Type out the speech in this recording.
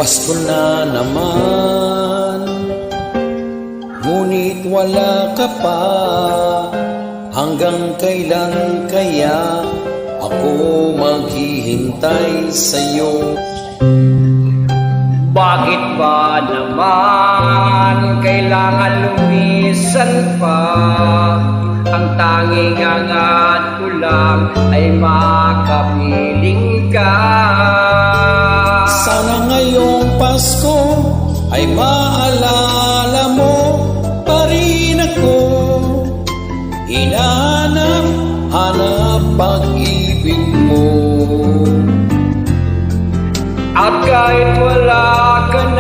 Pasko na naman, ngunit wala ka pa. Hanggang kailan kaya ako maghihintay sa'yo? Bakit ba naman kailangan lumisan pa? Ang tanging angat ko lang ay makapiling ka. Sana ngayong Pasko ay maalala mo pa rin ako. Hinahanap pag-ibig mo. At kahit wala ka na